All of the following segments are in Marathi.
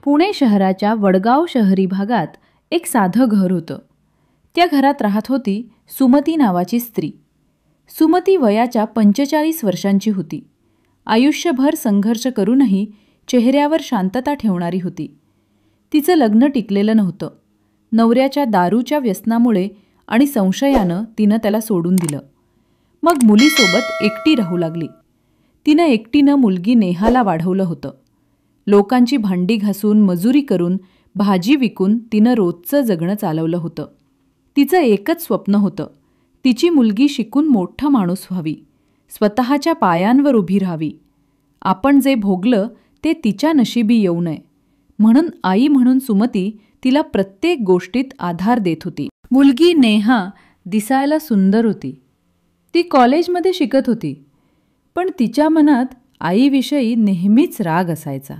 पुणे शहराच्या वडगाव शहरी भागात एक साधं घर होतं. त्या घरात राहत होती सुमती नावाची स्त्री. सुमती वयाच्या 45 वर्षांची होती. आयुष्यभर संघर्ष करूनही चेहऱ्यावर शांतता ठेवणारी होती. तिचं लग्न टिकलेलं नव्हतं. नवऱ्याच्या दारूच्या व्यसनामुळे आणि संशयानं तिनं त्याला सोडून दिलं. मग मुलीसोबत एकटी राहू लागली. तिनं एकटीनं मुलगी नेहाला वाढवलं होतं. लोकांची भांडी घासून, मजुरी करून, भाजी विकून तिनं रोजचं जगणं चालवलं होतं. तिचं एकच स्वप्न होतं, तिची मुलगी शिकून मोठा माणूस व्हावी, स्वतःच्या पायांवर उभी राहावी. आपण जे भोगलं ते तिच्या नशिबी येऊ नये म्हणून आई म्हणून सुमती तिला प्रत्येक गोष्टीत आधार देत होती. मुलगी नेहा दिसायला सुंदर होती. ती कॉलेजमध्ये शिकत होती, पण तिच्या मनात आईविषयी नेहमीच राग असायचा.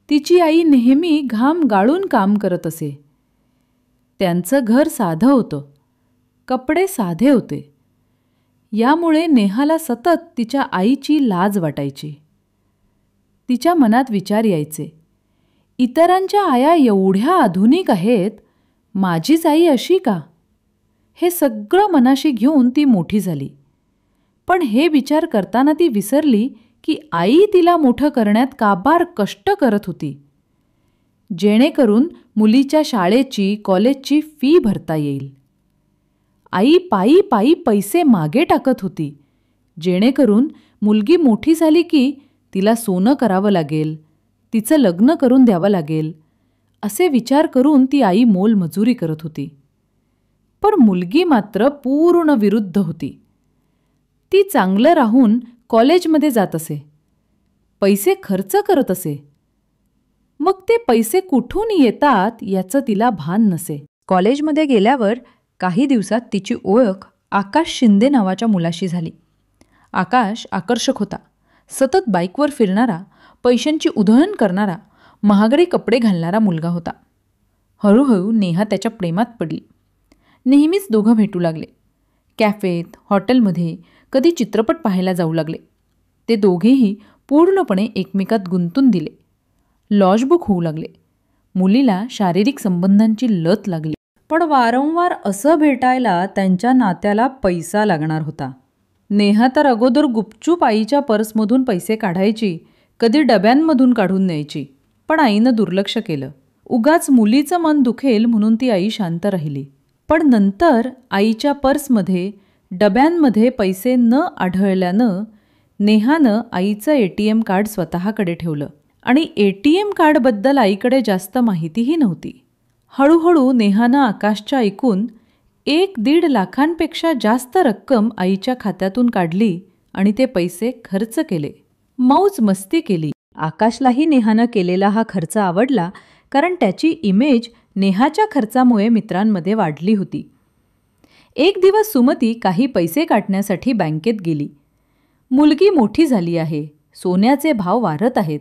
तिची आई नेहमी घाम गाळून काम करत असे. त्यांचं घर साधं होतं, कपडे साधे होते. यामुळे नेहाला सतत तिच्या आईची लाज वाटायची. तिच्या मनात विचार यायचे, इतरांच्या आया एवढ्या आधुनिक आहेत, माझीच आई अशी का? हे सगळं मनाशी घेऊन ती मोठी झाली. पण हे विचार करताना ती विसरली की आई तिला मोठं करण्यात काबार कष्ट करत होती, जेणेकरून मुलीच्या शाळेची, कॉलेजची फी भरता येईल. आई पायी पायी पैसे मागे टाकत होती, जेणेकरून मुलगी मोठी झाली की तिला सोनं करावं लागेल, तिचं लग्न करून द्यावं लागेल, असे विचार करून ती आई मोलमजुरी करत होती. पण मुलगी मात्र पूर्ण विरुद्ध होती. ती चांगलं राहून कॉलेजमध्ये जात असे, पैसे खर्च करत असे. मग ते पैसे कुठून येतात याचं तिला भान नसे. कॉलेजमध्ये गेल्यावर काही दिवसात तिची ओळख आकाश शिंदे नावाच्या मुलाशी झाली. आकाश आकर्षक होता. सतत बाईकवर फिरणारा, पैशांची उधळण करणारा, महागडे कपडे घालणारा मुलगा होता. हळूहळू नेहा त्याच्या प्रेमात पडली. नेहमीच दोघं भेटू लागले. कॅफेत, हॉटेलमध्ये, कधी चित्रपट पाहायला जाऊ लागले. ते दोघेही पूर्णपणे एकमेकात गुंतून दिले. लॉजबुक होऊ लागले. मुलीला शारीरिक संबंधांची लत लागली. पण वारंवार असं भेटायला त्यांच्या नात्याला पैसा लागणार होता. नेहा तर अगोदर गुपचूप आईच्या पर्समधून पैसे काढायची, कधी डब्यांमधून काढून न्यायची. पण आईनं दुर्लक्ष केलं. उगाच मुलीचं मन दुखेल म्हणून ती आई शांत राहिली. पण नंतर आईच्या पर्समध्ये, डब्यांमध्ये पैसे न आढळल्यानं नेहानं आईचं ATM कार्ड स्वतःकडे ठेवलं. आणि ATM कार्डबद्दल आईकडे जास्त माहितीही नव्हती. हळूहळू नेहानं आकाशच्या ऐकून 1-1.5 लाखांपेक्षा जास्त रक्कम आईच्या खात्यातून काढली आणि ते पैसे खर्च केले. मौज मस्ती केली. आकाशलाही नेहानं केलेला हा खर्च आवडला, कारण त्याची इमेज नेहाच्या खर्चामुळे मित्रांमध्ये वाढली होती. एक दिवस सुमती काही पैसे काढण्यासाठी बँकेत गेली. मुलगी मोठी झाली आहे, सोन्याचे भाव वाढत आहेत,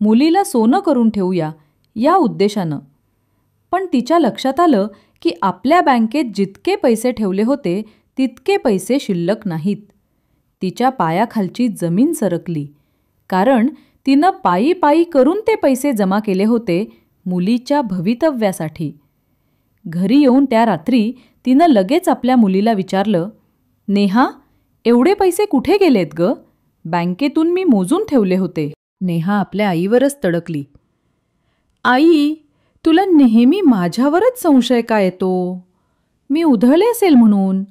मुलीला सोनं करून ठेवूया या उद्देशानं. पण तिच्या लक्षात आलं की आपल्या बँकेत जितके पैसे ठेवले होते तितके पैसे शिल्लक नाहीत. तिच्या पायाखालची जमीन सरकली, कारण तिनं पायी पायी करून ते पैसे जमा केले होते मुलीच्या भवितव्यासाठी. घरी येऊन त्या रात्री तिनं लगेच आपल्या मुलीला विचारलं, नेहा, एवढे पैसे कुठे गेलेत ग? बँकेतून मी मोजून ठेवले होते. नेहा आपल्या आईवरच तडकली. आई, तुला नेहमी माझ्यावरच संशय का येतो? मी उधळले असेल म्हणून.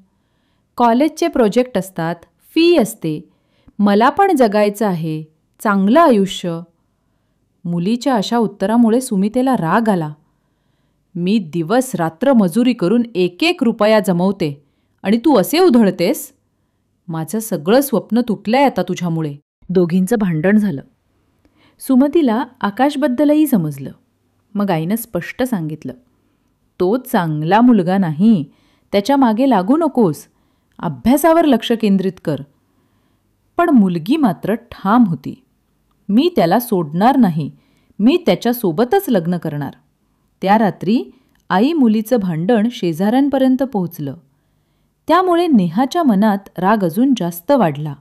कॉलेजचे प्रोजेक्ट असतात, फी असते, मला पण जगायचं आहे, चांगलं आयुष्य. मुलीच्या अशा उत्तरामुळे सुमितेला राग आला. मी दिवस रात्र मजुरी करून 1-1 रुपया जमवते आणि तू असे उधळतेस? माझं सगळं स्वप्न तुटलंय आता तुझ्यामुळे. दोघींचं भांडण झालं. सुमतीला आकाशबद्दलही समजलं. मग आईनं स्पष्ट सांगितलं, तो चांगला मुलगा नाही, त्याच्या मागे लागू नकोस, अभ्यासावर लक्ष केंद्रित कर. पण मुलगी मात्र ठाम होती, मी त्याला सोडणार नाही, मी त्याच्यासोबतच लग्न करणार. त्या रात्री आई मुलीचं भांडण शेजाऱ्यांपर्यंत पोहोचलं. त्यामुळे नेहाच्या मनात राग अजून जास्त वाढला.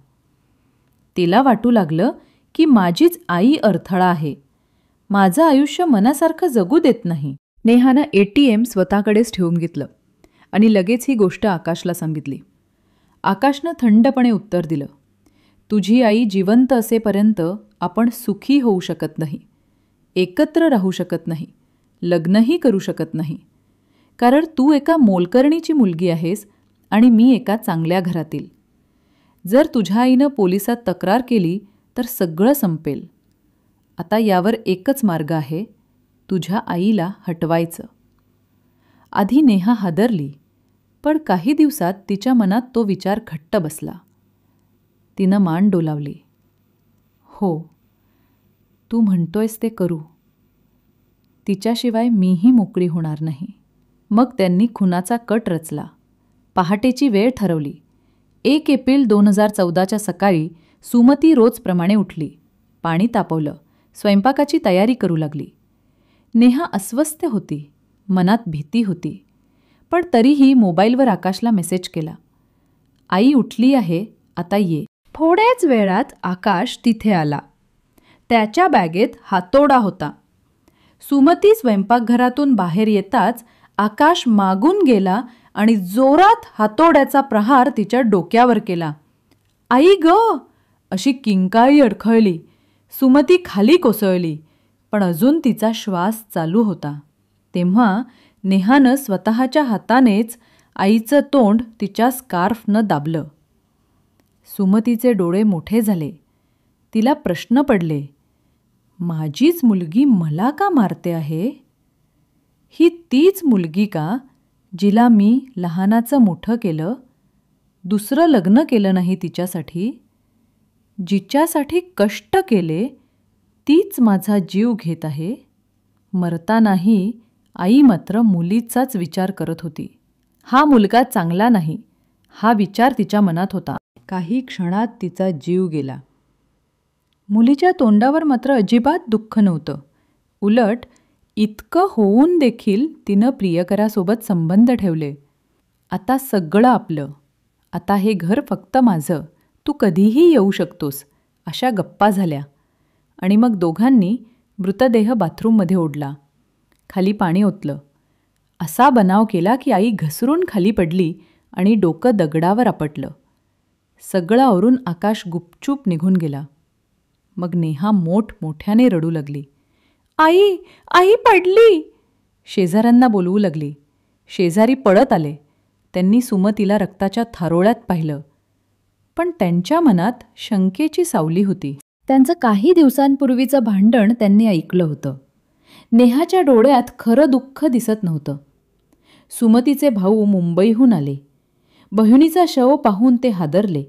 तिला वाटू लागलं की माझीच आई अडथळा आहे, माझं आयुष्य मनासारखं जगू देत नाही. नेहानं ATM स्वतःकडेच ठेवून घेतलं आणि लगेच ही गोष्ट आकाशला सांगितली. आकाशनं थंडपणे उत्तर दिलं, तुझी आई जिवंत असेपर्यंत आपण सुखी होऊ शकत नाही, एकत्र राहू शकत नाही, लग्नही करू शकत नाही. कारण तू एका मोलकरणीची मुलगी आहेस आणि मी एका चांगल्या घरातील. जर तुझ्या आईनं पोलिसात तक्रार केली तर सगळं संपेल. आता यावर एकच मार्ग आहे, तुझ्या आईला हटवायचं. आधी नेहा हादरली, पण काही दिवसात तिच्या मनात तो विचार घट्ट बसला. तिनं मान डोलावली. हो, तू म्हणतोयस ते करू. तिच्याशिवाय मीही मोकळी होणार नाही. मग त्यांनी खुनाचा कट रचला. पहाटेची वेळ ठरवली. 1 एप्रिल 2014च्या सकाळी सुमती रोजप्रमाणे उठली. पाणी तापवलं, स्वयंपाकाची तयारी करू लागली. नेहा अस्वस्थ होती, मनात भीती होती. पण तरीही मोबाईलवर आकाशला मेसेज केला. आई उठली आहे, आता ये. थोड्याच वेळात आकाश तिथे आला. त्याच्या बॅगेत हातोडा होता. सुमती स्वयंपाकघरातून बाहेर येताच आकाश मागून गेला आणि जोरात हातोड्याचा प्रहार तिच्या डोक्यावर केला. आई ग, अशी किंकाळी अडखळली. सुमती खाली कोसळली, पण अजून तिचा श्वास चालू होता. तेव्हा नेहानं स्वतःच्या हातानेच आईचं तोंड तिच्या स्कार्फनं दाबलं. सुमतीचे डोळे मोठे झाले. तिला प्रश्न पडले, माझीच मुलगी मला का मारते आहे? ही तीच मुलगी का जिला मी लहानाचं मोठं केलं, दुसरं लग्न केलं नाही तिच्यासाठी, जिच्यासाठी कष्ट केले तीच माझा जीव घेत आहे? मरतानाही आई मात्र मुलीचाच विचार करत होती. हा मुलगा चांगला नाही, हा विचार तिच्या मनात होता. काही क्षणात तिचा जीव गेला. मुलीच्या तोंडावर मात्र अजिबात दुःख नव्हतं. उलट इतकं होऊन देखील तिनं प्रियकरासोबत संबंध ठेवले. आता सगळं आपलं, आता हे घर फक्त माझं, तू कधीही येऊ शकतोस, अशा गप्पा झाल्या. आणि मग दोघांनी मृतदेह बाथरूममध्ये ओढला. खाली पाणी ओतलं. असा बनाव केला की आई घसरून खाली पडली आणि डोकं दगडावर आपटलं. सगळं आवरून आकाश गुपचूप निघून गेला. मग नेहा मोठमोठ्याने रडू लागली. आई, आई पडली. शेजाऱ्यांना बोलवू लागली. शेजारी पळत आले. त्यांनी सुमतीला रक्ताच्या थारोळ्यात पाहिलं. पण त्यांच्या मनात शंकेची सावली होती. त्यांचं काही दिवसांपूर्वीचं भांडण त्यांनी ऐकलं होतं. नेहाच्या डोळ्यात खरं दुःख दिसत नव्हतं. सुमतीचे भाऊ मुंबईहून आले. बहिणीचा शव पाहून ते हादरले.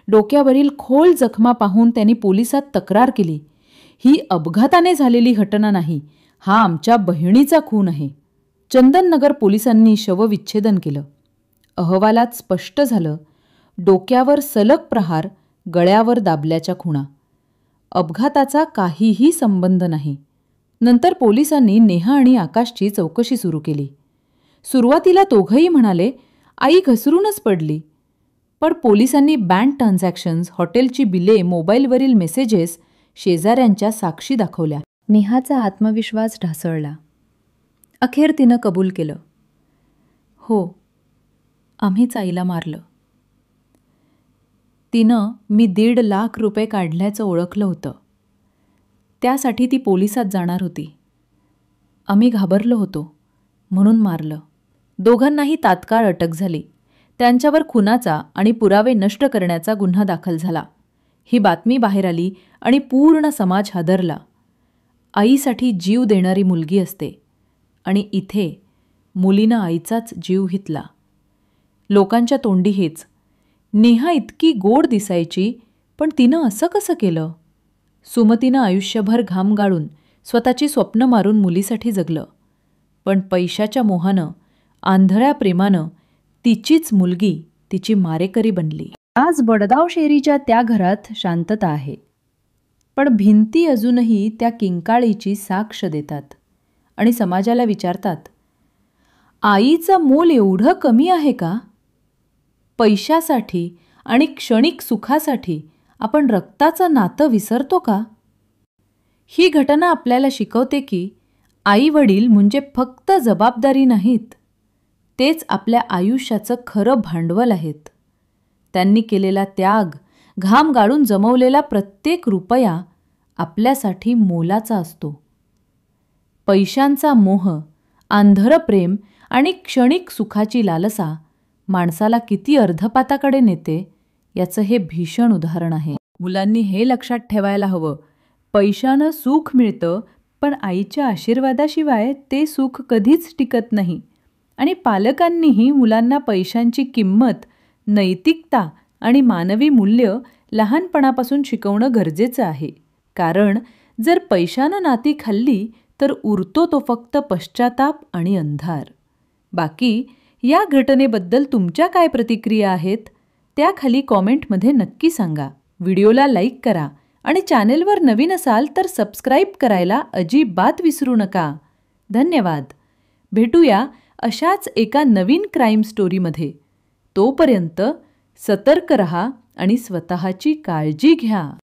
डोक्यावरील खोल जखमा पाहून त्यांनी पोलिसात तक्रार केली. ही अपघाताने झालेली घटना नाही, हा आमच्या बहिणीचा खून आहे. चंदननगर पोलिसांनी शवविच्छेदन केलं. अहवालात स्पष्ट झालं, डोक्यावर सलग प्रहार, गळ्यावर दाबल्याच्या खुणा. अपघाताचा काहीही संबंध नाही. नंतर पोलिसांनी नेहा आणि आकाशची चौकशी सुरू केली. सुरुवातीला दोघंही म्हणाले, आई घसरूनच पडली. पण पोलिसांनी बँक ट्रान्झॅक्शन्स, हॉटेलची बिले, मोबाईलवरील मेसेजेस, शेजाऱ्यांच्या साक्षी दाखवल्या. नेहाचा आत्मविश्वास ढासळला. अखेर तिनं कबूल केलं, हो, आम्हीच आईला मारलं. तिनं मी 1.5 लाख रुपये काढल्याचं ओळखलं होतं. त्यासाठी ती पोलिसात जाणार होती. आम्ही घाबरलो होतो म्हणून मारलं. दोघांनाही तात्काळ अटक झाली. त्यांच्यावर खुनाचा आणि पुरावे नष्ट करण्याचा गुन्हा दाखल झाला. ही बातमी बाहेर आली आणि पूर्ण समाज हादरला. आईसाठी जीव देणारी मुलगी असते आणि इथे मुलीनं आईचाच जीव घेतला. लोकांच्या तोंडी हेच, नेहा इतकी गोड दिसायची, पण तिनं असं कसं केलं? सुमतीनं आयुष्यभर घाम गाळून स्वतःची स्वप्न मारून मुलीसाठी जगलं. पण पैशाच्या मोहानं, आंधळ्या प्रेमानं तिचीच मुलगी तिची मारेकरी बनली. आज बडगाव शेरीच्या त्या घरात शांतता आहे. पण भिंती अजूनही त्या किंकाळीची साक्ष देतात आणि समाजाला विचारतात, आईचं मोल एवढं कमी आहे का? पैशासाठी आणि क्षणिक सुखासाठी आपण रक्ताचं नातं विसरतो का? ही घटना आपल्याला शिकवते की आई वडील म्हणजे फक्त जबाबदारी नाहीत, तेच आपल्या आयुष्याचं खरं भांडवल आहेत. त्यांनी केलेला त्याग, घाम गाळून जमवलेला प्रत्येक रुपया आपल्यासाठी मोलाचा असतो. पैशांचा मोह, आंधळं प्रेम आणि क्षणिक सुखाची लालसा माणसाला किती अर्धपाताकडे नेते याचं हे भीषण उदाहरण आहे. मुलांनी हे लक्षात ठेवायला हवं, पैशानं सुख मिळतं, पण आईच्या आशीर्वादाशिवाय ते सुख कधीच टिकत नाही. आणि पालकांनीही मुलांना पैशांची किंमत, नैतिकता आणि मानवी मूल्य लहानपणापासून शिकवणं गरजेचं आहे. कारण जर पैशानं नाती खाल्ली तर उरतो तो फक्त पश्चाताप आणि अंधार. बाकी या घटनेबद्दल तुमच्या काय प्रतिक्रिया आहेत त्या खाली कॉमेंटमध्ये नक्की सांगा. व्हिडिओला लाईक करा आणि चॅनेलवर नवीन असाल तर सबस्क्राईब करायला अजिबात विसरू नका. धन्यवाद. भेटूया अशाच एका नवीन क्राईम स्टोरीमध्ये. तोपर्यंत सतर्क रहा आणि स्वतःची काळजी घ्या.